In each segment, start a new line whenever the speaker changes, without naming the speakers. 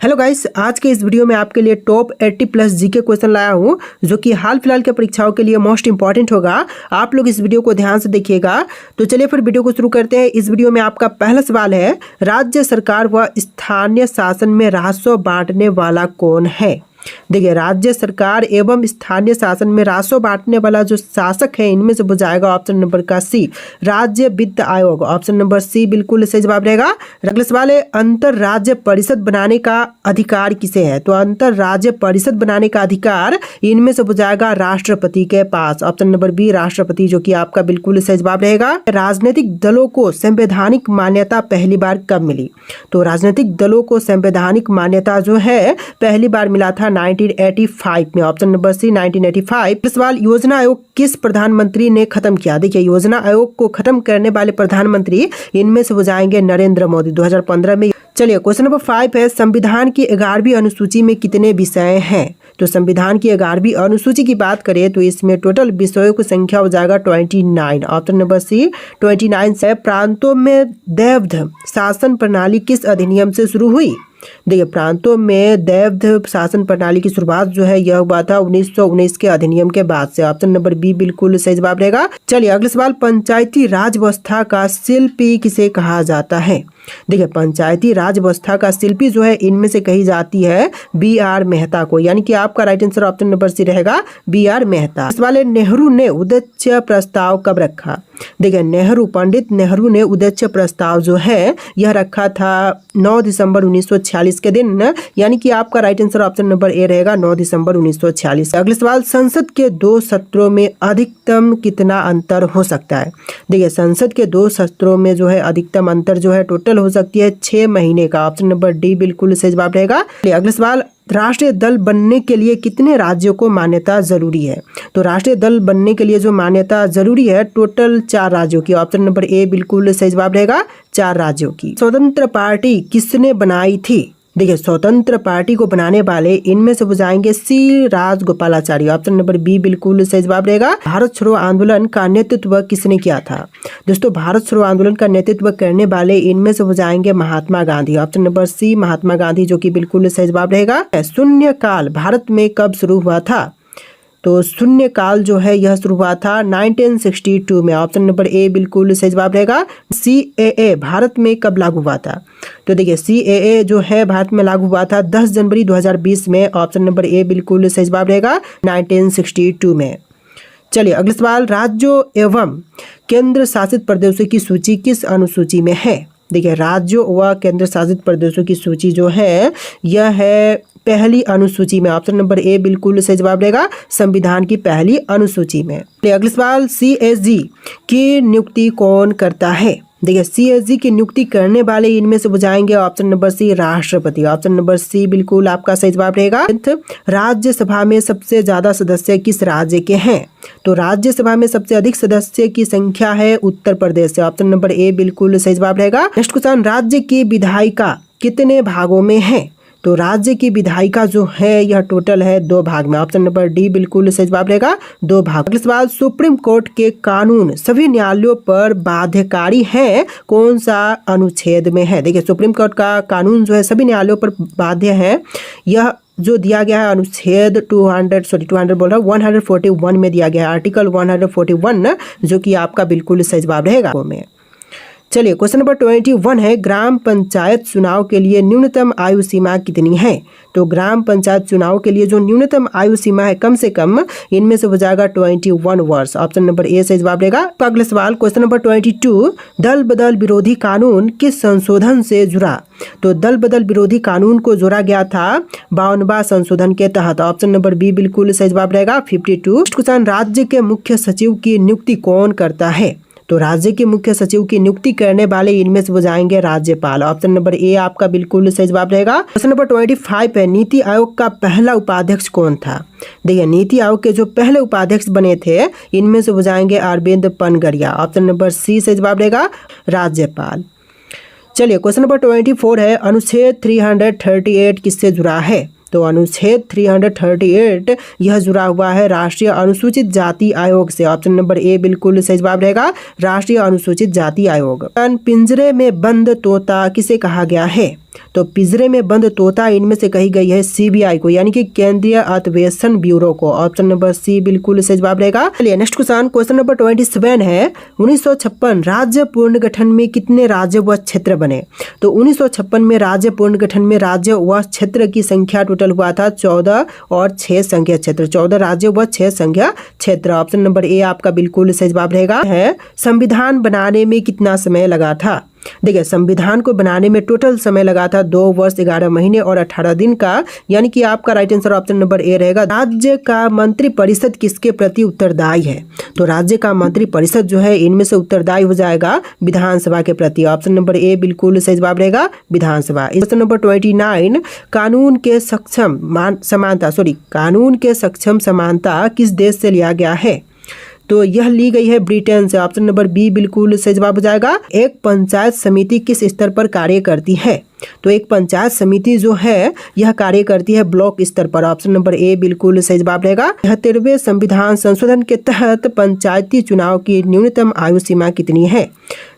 Hello guys, आज के इस वीडियो में आपके लिए टॉप 80 प्लस जीके क्वेश्चन लाया हूं जो कि हाल फिलहाल के परीक्षाओं के लिए मोस्ट इंपॉर्टेंट होगा। आप लोग इस वीडियो को ध्यान से देखिएगा। तो चलिए फिर वीडियो को शुरू करते हैं। इस वीडियो में आपका पहला सवाल है, राज्य सरकार व स्थानीय शासन में राजस्व बांटने वाला कौन है? देखिए, राज्य सरकार एवं स्थानीय शासन में राजस्व बांटने वाला जो शासक है इनमें से हो जाएगा ऑप्शन नंबर का सी, राज्य वित्त आयोग। ऑप्शन नंबर सी बिल्कुल सही जवाब रहेगा। अगला सवाल है, अंतर राज्य परिषद बनाने का अधिकार किसे है? तो अंतर राज्य परिषद बनाने का अधिकार इनमें से हो जाएगा राष्ट्रपति के पास। ऑप्शन नंबर बी राष्ट्रपति, जो कि आपका बिल्कुल सही जवाब रहेगा। राजनीतिक दलों को संवैधानिक मान्यता पहली बार कब मिली? तो राजनीतिक दलों को संवैधानिक मान्यता जो है पहली बार मिला था 1985 में। Option number C 1985। सवाल, योजना आयोग किस प्रधानमंत्री ने खत्म किया? देखिए, योजना आयोग को खत्म करने वाले प्रधानमंत्री इनमें से हो जाएंगे नरेंद्र मोदी 2015 में। चलिए क्वेश्चन नंबर 5 है, संविधान की 11वीं अनुसूची में कितने विषय हैं? तो संविधान की 11वीं अनुसूची की बात करें तो इसमें टोटल विषयों की संख्या हो जाएगा 29। ऑप्शन नंबर सी 29 से। प्रांतों में दैवध शासन प्रणाली किस अधिनियम से शुरू हुई? देखिए, प्रांतों में दैवध शासन प्रणाली की शुरुआत जो है यह हुआ था 1919 के अधिनियम के बाद से। ऑप्शन नंबर बी बिल्कुल सही जवाब रहेगा। चलिए अगला सवाल, पंचायती राज व्यवस्था का शिल्पी किसे कहा जाता है? देखिए, पंचायती राज व्यवस्था का शिल्पी जो है इनमें से कही जाती है BR मेहता को, यानी कि आपका right answer option number C रहेगा BR मेहता। इस वाले नेहरू ने उद्देश्य प्रस्ताव कब रखा? देखिए, पंडित नेहरू ने उद्देश्य प्रस्ताव जो है यह रखा था 9 दिसंबर 1946 के दिन, यानी कि आपका राइट आंसर ऑप्शन नंबर ए रहेगा 9 दिसंबर 1946। अगले सवाल, संसद के 2 सत्रों में अधिकतम कितना अंतर हो सकता है? देखिए, संसद के 2 सत्रों में जो है अधिकतम अंतर जो है टोटल हो सकती है 6 महीने का। ऑप्शन नंबर डी बिल्कुल सही जवाब रहेगा। अगला सवाल, राष्ट्रीय दल बनने के लिए कितने राज्यों को मान्यता जरूरी है? तो राष्ट्रीय दल बनने के लिए जो मान्यता जरूरी है टोटल 4 राज्यों की। ऑप्शन नंबर ए बिल्कुल सही जवाब रहेगा, 4 राज्यों की। स्वतंत्र पार्टी किसने बनाई थी? देखिए, स्वतंत्र पार्टी को बनाने वाले इनमें से हो जाएंगे सी राजगोपालाचारी। ऑप्शन नंबर बी बिल्कुल सही जवाब रहेगा। भारत छोड़ो आंदोलन का नेतृत्व किसने किया था? दोस्तों, भारत छोड़ो आंदोलन का नेतृत्व करने वाले इनमें से हो जाएंगे महात्मा गांधी। ऑप्शन नंबर सी महात्मा गांधी, जो कि बिल्कुल सही जवाब रहेगा। शून्य काल भारत में कब शुरू हुआ था? तो शून्य काल जो है यह शुरू हुआ था 1962 में। ऑप्शन नंबर ए बिल्कुल सही जवाब रहेगा। CAA भारत में कब लागू हुआ था? तो देखिए, CAA जो है भारत में लागू हुआ था 10 जनवरी 2020 में। ऑप्शन नंबर ए बिल्कुल सही जवाब रहेगा 1962 में। चलिए अगला सवाल, राज्यों एवं केंद्र शासित प्रदेशों की सूची किस अनुसूची में है? देखिए, राज्यों व केंद्र शासित प्रदेशों की सूची जो है यह है पहली अनुसूची में। ऑप्शन नंबर ए बिल्कुल सही जवाब रहेगा, संविधान की पहली अनुसूची में। अगला सवाल, CAG की नियुक्ति कौन करता है? देखिए, CAG की नियुक्ति करने वाले इनमें से हो जाएंगे ऑप्शन नंबर सी राष्ट्रपति। ऑप्शन नंबर सी बिल्कुल आपका सही जवाब रहेगा। राज्यसभा में सबसे ज्यादा सदस्य किस राज्य के हैं? तो राज्यसभा में सबसे अधिक सदस्य की संख्या है उत्तर प्रदेश से। ऑप्शन नंबर ए बिल्कुल सही जवाब रहेगा। नेक्स्ट क्वेश्चन, राज्य की विधायिका कितने भागों में है? तो राज्य की विधायिका जो है यह टोटल है 2 भाग में। ऑप्शन नंबर डी बिल्कुल सही जवाब रहेगा, 2 भाग। अगला सवाल, सुप्रीम कोर्ट के कानून सभी न्यायालयों पर बाध्यकारी है, कौन सा अनुच्छेद में है? देखिए, सुप्रीम कोर्ट का कानून जो है सभी न्यायालयों पर बाध्य है, यह जो दिया गया है अनुच्छेद 141 में दिया गया है, आर्टिकल 141, जो कि आपका बिल्कुल सही जवाब रहेगा में। चलिए क्वेश्चन नंबर 21 है, ग्राम पंचायत चुनाव के लिए न्यूनतम आयु सीमा कितनी है? तो ग्राम पंचायत चुनाव के लिए जो न्यूनतम आयु सीमा है कम से कम इनमें से हो जाएगा 21 वर्ष। ऑप्शन नंबर ए से जवाब रहेगा। अगला सवाल क्वेश्चन नंबर 22, दल बदल विरोधी कानून किस संशोधन से जुड़ा? तो दल बदल विरोधी कानून को जोड़ा गया था 52वां संशोधन के तहत। ऑप्शन नंबर बी बिल्कुल सही जवाब रहेगा 52। क्वेश्चन, राज्य के मुख्य सचिव की नियुक्ति कौन करता है? तो राज्य के मुख्य सचिव की नियुक्ति करने वाले इनमें से हो जाएंगे राज्यपाल। ऑप्शन नंबर ए आपका बिल्कुल सही जवाब रहेगा। क्वेश्चन नंबर 25 है, नीति आयोग का पहला उपाध्यक्ष कौन था? देखिए, नीति आयोग के जो पहले उपाध्यक्ष बने थे इनमें से हो जाएंगे अरविंद पनगरिया। ऑप्शन नंबर सी से जवाब रहेगा राज्यपाल। चलिए क्वेश्चन नंबर 24 है, अनुच्छेद 338 किससे जुड़ा है? तो अनुच्छेद 338 यह जुड़ा हुआ है राष्ट्रीय अनुसूचित जाति आयोग से। ऑप्शन नंबर ए बिल्कुल सही जवाब रहेगा, राष्ट्रीय अनुसूचित जाति आयोग। पिंजरे में बंद तोता किसे कहा गया है? तो पिंजरे में बंद तोता इनमें से कही गई है सीबीआई को, यानी कि केंद्रीय अन्वेषण ब्यूरो को। ऑप्शन नंबर सी बिल्कुल सही जवाब रहेगा। चलिए नेक्स्ट क्वेश्चन नंबर 27 है 1956 राज्य पुनर्गठन में कितने राज्य व क्षेत्र बने? तो 1956 में राज्य पुनर्गठन में राज्य व क्षेत्र की संख्या टोटल हुआ था 14 और 6 संख्या क्षेत्र, 14 राज्य व 6 संख्या क्षेत्र। ऑप्शन नंबर ए आपका बिल्कुल सही जवाब रहेगा। है संविधान बनाने में कितना समय लगा था? देखिए संविधान को बनाने में टोटल समय लगा था 2 वर्ष 11 महीने और 18 दिन का, यानी कि आपका राइट आंसर ऑप्शन नंबर ए रहेगा। राज्य का मंत्रिपरिषद किसके प्रति उत्तरदायी है? तो राज्य का मंत्रिपरिषद जो है इनमें से उत्तरदायी हो जाएगा विधानसभा के प्रति। ऑप्शन नंबर ए बिल्कुल सही जवाब रहेगा विधानसभा। क्वेश्चन नंबर 29 कानून के सक्षम समानता किस देश से लिया गया है? तो यह ली गई है ब्रिटेन से। ऑप्शन नंबर बी बिल्कुल सही जवाब हो जाएगा। एक पंचायत समिति किस स्तर पर कार्य करती है? तो एक पंचायत समिति जो है यह कार्य करती है ब्लॉक स्तर पर। ऑप्शन नंबर ए बिल्कुल सही जवाब रहेगा। 73वें संविधान संशोधन के तहत पंचायती चुनाव की न्यूनतम आयु सीमा कितनी है?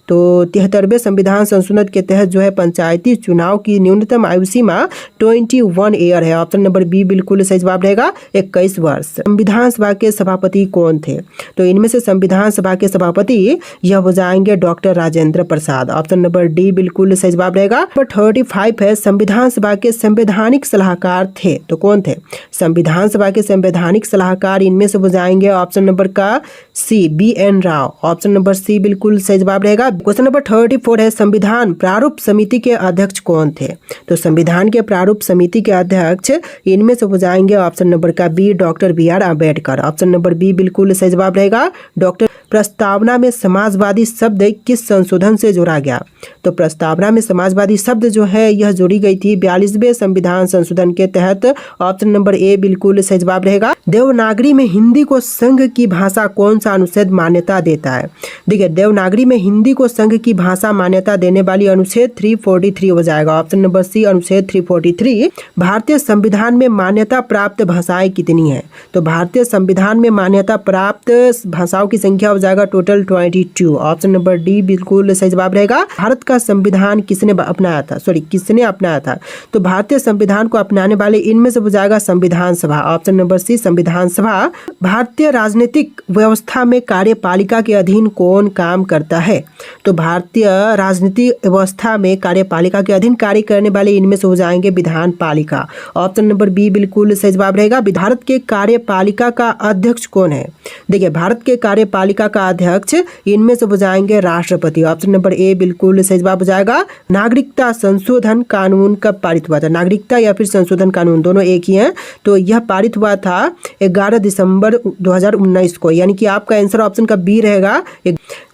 तो 73वें संविधान संशोधन के तहत जो है पंचायती चुनाव की न्यूनतम आयु सीमा 21 ईयर है। ऑप्शन नंबर बी बिल्कुल सही जवाब रहेगा 21 वर्ष। संविधान सभा के सभापति कौन थे? तो इनमें से संविधान सभा के सभापति यह हो जाएंगे doctor Rajendra Prasad. Option number D बिल्कुल सही जवाब रहेगा। नंबर 35 है संविधान सभा के संवैधानिक सलाहकार थे, तो कौन थे? संविधान सभा के संवैधानिक सलाहकार इनमें से हो जाएंगे ऑप्शन नंबर का C BN Rao. Option number C बिल्कुल सही जवाब रहेगा। क्वेश्चन नंबर 34 है संविधान प्रारूप समिति के अध्यक्ष कौन थे? तो संविधान के प्रारूप समिति के अध्यक्ष इनमें से हो जाएंगे ऑप्शन नंबर का B doctor BR Ambedkar. Option number B बिल्कुल सही जवाब रहेगा डॉक्टर। प्रस्तावना में समाजवादी शब्द किस संशोधन से जोड़ा गया? तो प्रस्तावना में समाजवादी शब्द जो है यह जोड़ी गई थी 42वें संविधान संशोधन के तहत। ऑप्शन नंबर ए बिल्कुल सही जवाब रहेगा। देवनागरी में हिंदी को संघ की भाषा कौन सा अनुच्छेद मान्यता देता है? देखिए देवनागरी में हिंदी को संघ की भाषा मान्यता देने वाली अनुच्छेद 343 हो जाएगा। ऑप्शन नंबर सी अनुच्छेद 343। भारतीय संविधान में मान्यता प्राप्त भाषाएं कितनी है? तो भारतीय संविधान में मान्यता प्राप्त भाषाओं की संख्या हो जाएगा टोटल 22। ऑप्शन नंबर डी बिल्कुल सही जवाब रहेगा। भारत का संविधान किसने अपनाया था? तो भारतीय संविधान को अपनाने वाले इनमें से हो जाएगा संविधान सभा। ऑप्शन नंबर सी संविधान सभा। भारतीय राजनीतिक व्यवस्था में कार्यपालिका के अधीन कौन काम करता है? तो भारतीय राजनीतिक व्यवस्था में कार्यपालिका के अधीन कार्य करने वाले इनमें से हो जाएंगे विधान पालिका। ऑप्शन नंबर बी बिल्कुल सही जवाब रहेगा। भारत के कार्यपालिका का अध्यक्ष कौन है? देखिए भारत के कार्यपालिका का अध्यक्ष इनमें से हो जाएंगे राष्ट्रपति। ऑप्शन नंबर ए बिल्कुल सही जवाब हो जाएगा। नागरिकता संशोधन कानून कब पारित हुआ था? नागरिकता या फिर संशोधन कानून दोनों एक ही हैं। तो यह पारित हुआ था 11 दिसंबर 2019 को, यानी कि आपका आंसर ऑप्शन का बी रहेगा।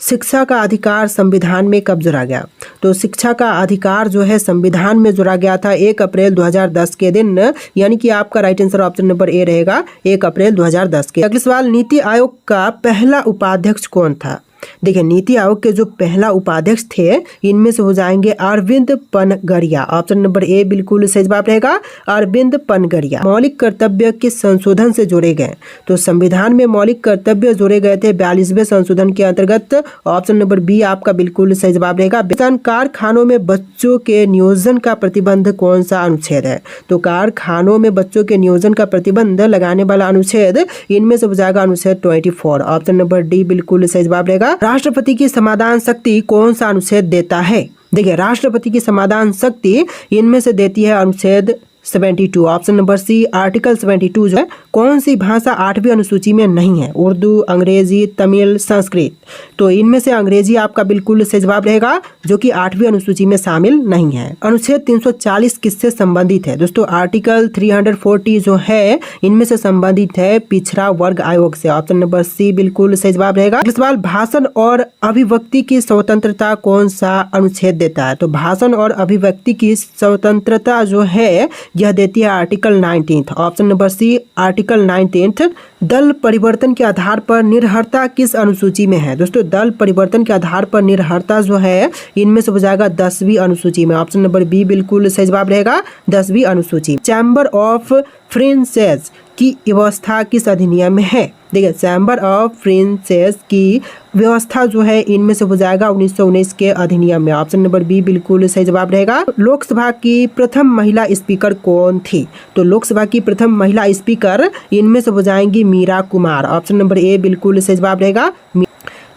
शिक्षा का अधिकार संविधान में कब जोड़ा गया? तो शिक्षा का अधिकार जो है संविधान में जोड़ा गया था 1 अप्रैल 2010 के दिन, यानी कि आपका राइट आंसर ऑप्शन नंबर ए रहेगा 1 अप्रैल 2010 के। अगला सवाल नीति आयोग का पहला उपाध्यक्ष कौन था? देखिए नीति आयोग के जो पहला उपाध्यक्ष थे इनमें से हो जाएंगे अरविंद पनगरिया। ऑप्शन नंबर ए बिल्कुल सही जवाब रहेगा अरविंद पनगरिया। मौलिक कर्तव्य किस संशोधन से जोड़े गए? तो संविधान में मौलिक कर्तव्य जोड़े गए थे 42वें संशोधन के अंतर्गत। ऑप्शन नंबर बी आपका बिल्कुल सही जवाब रहेगा। कारखानों में बच्चों के नियोजन का प्रतिबंध कौन सा अनुच्छेद है? तो कारखानों में बच्चों के नियोजन का प्रतिबंध लगाने वाला अनुच्छेद इनमें से हो जाएगा अनुच्छेद 24। ऑप्शन नंबर डी बिल्कुल सही जवाब रहेगा। राष्ट्रपति की समाधान शक्ति कौन सा अनुच्छेद देता है? देखिए राष्ट्रपति की समाधान शक्ति इनमें से देती है अनुच्छेद 72। ऑप्शन नंबर सी आर्टिकल 72 जो है कौन सी भाषा 8वीं अनुसूची में नहीं है? उर्दू, अंग्रेजी, तमिल, संस्कृत। तो इनमें से अंग्रेजी आपका बिल्कुल सही जवाब रहेगा जो कि 8वीं अनुसूची में शामिल नहीं है। अनुच्छेद 340 किससे संबंधित है? दोस्तों आर्टिकल 340 जो है इनमें से संबंधित है पिछड़ा वर्ग आयोग से। ऑप्शन नंबर सी बिल्कुल सही जवाब रहेगा। सवाल भाषण और अभिव्यक्ति की स्वतंत्रता कौन सा अनुच्छेद देता है? तो भाषण और अभिव्यक्ति की स्वतंत्रता जो है यह देती है article 19। Option number C article 19। दल परिवर्तन के आधार पर निरहरता किस अनुसूची में है? दोस्तों दल परिवर्तन के आधार पर निरहरता जो है इनमें से हो जाएगा 10वीं अनुसूची में। ऑप्शन नंबर बी बिल्कुल सही जवाब रहेगा 10वीं अनुसूची। चैम्बर ऑफ प्रिंसेस की व्यवस्था किस अधिनियम में है? देखिए चैम्बर ऑफ प्रिंसेस की व्यवस्था जो है इनमें से हो जाएगा 1919 के अधिनियम में। ऑप्शन नंबर बी बिल्कुल सही जवाब रहेगा। लोकसभा की प्रथम महिला स्पीकर कौन थी? तो लोकसभा की प्रथम महिला स्पीकर इनमें से हो जाएंगी Meera Kumar. Option number A बिल्कुल सही जवाब रहेगा।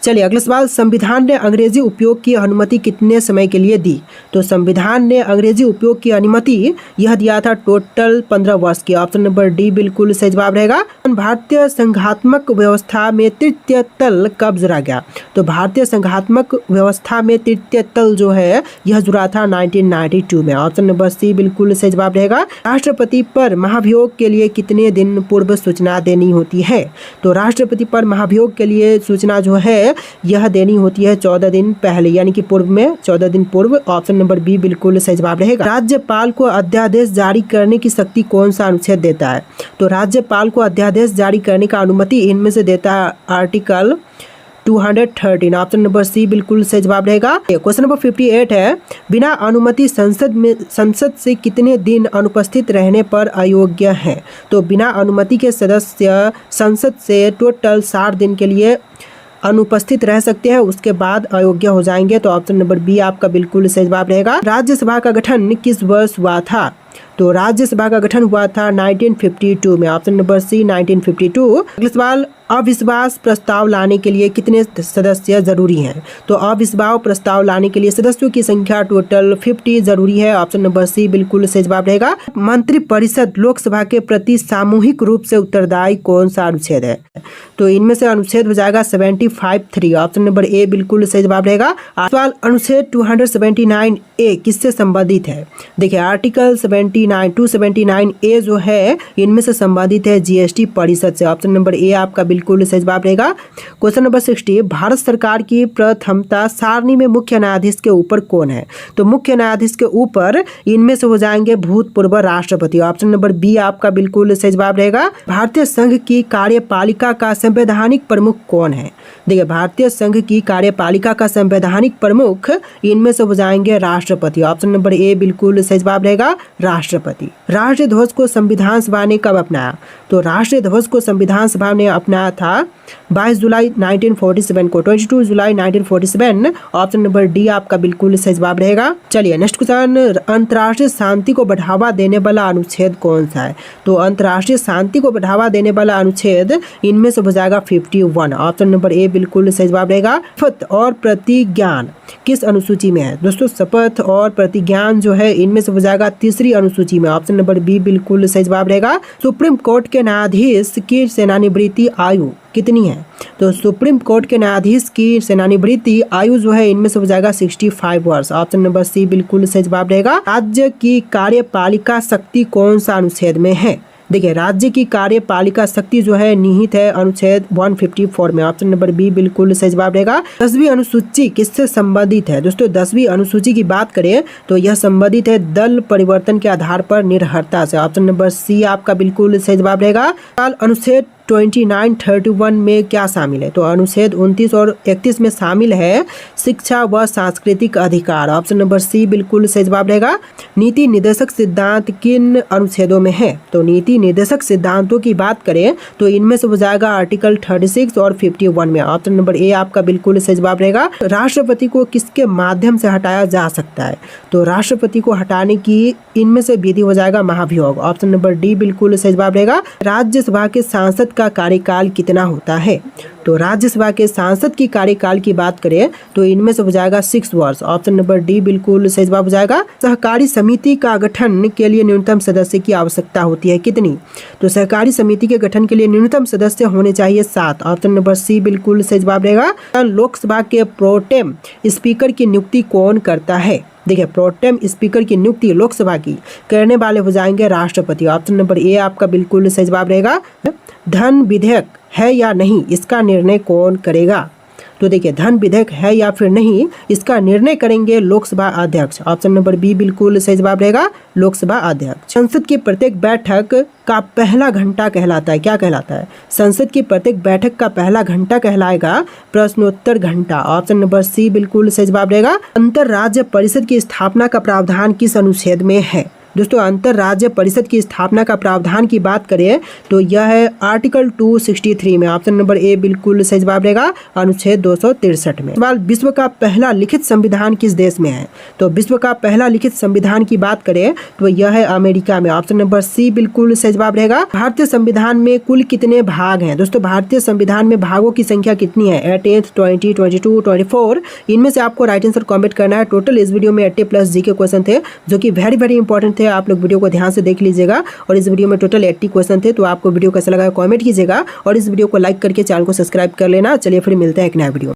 चलिए अगला सवाल, संविधान ने अंग्रेजी उपयोग की अनुमति कितने समय के लिए दी? तो संविधान ने अंग्रेजी उपयोग की अनुमति यह दिया था टोटल 15 वर्ष की। ऑप्शन नंबर डी बिल्कुल सही जवाब रहेगा। भारतीय संघात्मक व्यवस्था में तृतीय तल कब जुड़ा गया? तो भारतीय संघात्मक व्यवस्था में तृतीय तल जो है यह जुड़ा था 1992 में। ऑप्शन नंबर सी बिल्कुल सही जवाब रहेगा। राष्ट्रपति पर महाभियोग के लिए कितने दिन पूर्व सूचना देनी होती है? तो राष्ट्रपति पर महाभियोग के लिए सूचना जो है यह देनी होती है 14 दिन पहले, यानी कि पूर्व में 14 दिन पूर्व। ऑप्शन नंबर बी बिल्कुल सही जवाब रहेगा। राज्यपाल को अध्यादेश जारी करने की शक्ति कौन सा अनुच्छेद देता है? तो राज्यपाल को अध्यादेश जारी करने का अनुमति इनमें से देता है आर्टिकल 213। ऑप्शन नंबर सी बिल्कुल सही जवाब रहेगा। क्वेश्चन नंबर 58 है, बिना अनुमति संसद से कितने दिन अनुपस्थित रहने पर अयोग्य है? तो बिना अनुमति के सदस्य संसद से टोटल 60 दिन के लिए अनुपस्थित रह सकते हैं, उसके बाद अयोग्य हो जाएंगे। तो ऑप्शन नंबर बी आपका बिल्कुल सही जवाब रहेगा। राज्यसभा का गठन किस वर्ष हुआ था? तो राज्यसभा का गठन हुआ था 1952 में। Option number C 1952। अगला सवाल, अविश्वास प्रस्ताव लाने के लिए कितने सदस्य जरूरी हैं? तो अविश्वास प्रस्ताव लाने के लिए सदस्यों की संख्या टोटल 50 जरूरी है। ऑप्शन नंबर सी बिल्कुल सही जवाब रहेगा। मंत्रिपरिषद लोकसभा के प्रति सामूहिक रूप से उत्तरदायी कौन सा अनुच्छेद है? तो इनमें से अनुच्छेद हो जाएगा 75(3). ऑप्शन नंबर ए बिल्कुल सही जवाब रहेगा। सवाल, अनुच्छेद 279A किससे संबंधित है? देखिए आर्टिकल 279A जो है इनमें से संबंधित है जीएसटी परिषद से। ऑप्शन नंबर ए आपका बिल्कुल सही जवाब रहेगा। क्वेश्चन नंबर 60, भारत सरकार की प्रथमता सारणी में मुख्य न्यायाधीश के ऊपर कौन है? तो मुख्य न्यायाधीश के ऊपर इनमें से हो जाएंगे भूतपूर्व राष्ट्रपति। ऑप्शन नंबर बी आपका बिल्कुल सही जवाब रहेगा। भारतीय संघ की कार्यपालिका का संवैधानिक प्रमुख कौन है? देखिए भारतीय संघ की कार्यपालिका का संवैधानिक प्रमुख इनमें से हो जाएंगे राष्ट्रपति। ऑप्शन नंबर ए बिल्कुल सही जवाब रहेगा, राष्ट्रपति। राष्ट्रीय ध्वज को संविधान सभा ने कब अपनाया? तो राष्ट्रीय ध्वज को संविधान सभा ने अपनाया था 22 जुलाई 1947 को, 22 जुलाई 1947। ऑप्शन नंबर डी आपका बिल्कुल सही जवाब रहेगा। चलिए नेक्स्ट क्वेश्चन, अंतर्राष्ट्रीय शांति को बढ़ावा देने वाला अनुच्छेद कौन सा है? तो अंतर्राष्ट्रीय शांति को बढ़ावा देने वाला अनुच्छेद इनमें से हो जाएगा 51। ऑप्शन नंबर ए बिल्कुल सही जवाब रहेगा। शपथ और प्रतिज्ञान किस अनुसूची में है? दोस्तों शपथ और प्रतिज्ञान जो है इनमें से हो जाएगा 3री अनुसूची में। ऑप्शन नंबर बी बिल्कुल सही जवाब रहेगा। सुप्रीम कोर्ट के न्यायाधीश की सेवानिवृत्ति आयु कितनी है? तो सुप्रीम कोर्ट के न्यायाधीश की सेवानिवृत्ति आयु जो है इनमें से हो जाएगा 65 वर्ष। ऑप्शन नंबर सी बिल्कुल सही जवाब रहेगा। राज्य की कार्यपालिका शक्ति कौन सा अनुच्छेद में है? देखिए राज्य की कार्यपालिका शक्ति जो है निहित है अनुच्छेद 154 में। ऑप्शन नंबर बी बिल्कुल सही जवाब रहेगा। 10वीं अनुसूची किससे संबंधित है? दोस्तों 10वीं अनुसूची की बात करें तो यह संबंधित है दल परिवर्तन के आधार पर निर्भरता से। ऑप्शन नंबर सी आपका बिल्कुल सही जवाब रहेगा। अनुच्छेद 2931 में क्या शामिल है? तो अनुच्छेद 29 और 31 में शामिल है शिक्षा व सांस्कृतिक अधिकार। ऑप्शन नंबर सी बिल्कुल सही जवाब रहेगा। नीति निर्देशक सिद्धांत किन अनुच्छेदों में है? तो नीति निर्देशक सिद्धांतों की बात करें तो इनमें से हो जाएगा आर्टिकल 36 और 51 में। ऑप्शन नंबर ए आपका बिल्कुल सही जवाब रहेगा। राष्ट्रपति को किसके माध्यम से हटाया जा सकता है? तो राष्ट्रपति को हटाने की इनमें से विधि हो जाएगा महाभियोग। ऑप्शन नंबर डी बिल्कुल सही जवाब रहेगा। राज्यसभा के सांसद का कार्यकाल कितना होता है? तो राज्यसभा के सांसद की कार्यकाल की बात करें तो इनमें से हो जाएगा 6 वर्ष। ऑप्शन नंबर डी बिल्कुल सही जवाब हो जाएगा। सहकारी समिति का गठन के लिए न्यूनतम सदस्य की आवश्यकता होती है कितनी? तो सहकारी समिति के गठन के लिए न्यूनतम सदस्य होने चाहिए 7। ऑप्शन नंबर सी बिल्कुल सही जवाब रहेगा। लोकसभा के प्रोटेम स्पीकर की नियुक्ति कौन करता है? देखिए प्रोटेम स्पीकर की नियुक्ति लोकसभा की करने वाले हो जाएंगे राष्ट्रपति। ऑप्शन नंबर ए आपका बिल्कुल सही जवाब रहेगा। धन विधेयक है या नहीं इसका निर्णय कौन करेगा? तो देखिए धन विधेयक है या फिर नहीं इसका निर्णय करेंगे लोकसभा अध्यक्ष। ऑप्शन नंबर बी बिल्कुल सही जवाब रहेगा, लोकसभा अध्यक्ष। संसद की प्रत्येक बैठक का पहला घंटा कहलाता है, क्या कहलाता है? संसद की प्रत्येक बैठक का पहला घंटा कहलाएगा प्रश्नोत्तर घंटा। ऑप्शन नंबर सी बिल्कुल सही जवाब रहेगा। अंतर राज्य परिषद की स्थापना का प्रावधान किस अनुच्छेद में है? दोस्तों अंतरराज्य परिषद की स्थापना का प्रावधान की बात करें तो यह है आर्टिकल 263 में। ऑप्शन नंबर ए बिल्कुल सही जवाब रहेगा, अनुच्छेद 263 में। सवाल, विश्व का पहला लिखित संविधान किस देश में है? तो विश्व का पहला लिखित संविधान की बात करें तो यह है अमेरिका में। ऑप्शन नंबर सी बिल्कुल सही जवाब रहेगा। भारतीय संविधान में कुल कितने भाग हैं? दोस्तों भारतीय संविधान में भागों की संख्या कितनी है? 18, 20, 22, 24। इनमें से आपको राइट आंसर कमेंट करना है। टोटल इस वीडियो में 80 प्लस जीके क्वेश्चन थे जो कि वेरी इंपॉर्टेंट थे। आप लोग वीडियो को ध्यान से देख लीजिएगा और इस वीडियो में टोटल 80 क्वेश्चन थे। तो आपको वीडियो कैसा लगा कमेंट कीजिएगा और इस वीडियो को लाइक करके चैनल को सब्सक्राइब कर लेना। चलिए फिर मिलते हैं एक नया वीडियो।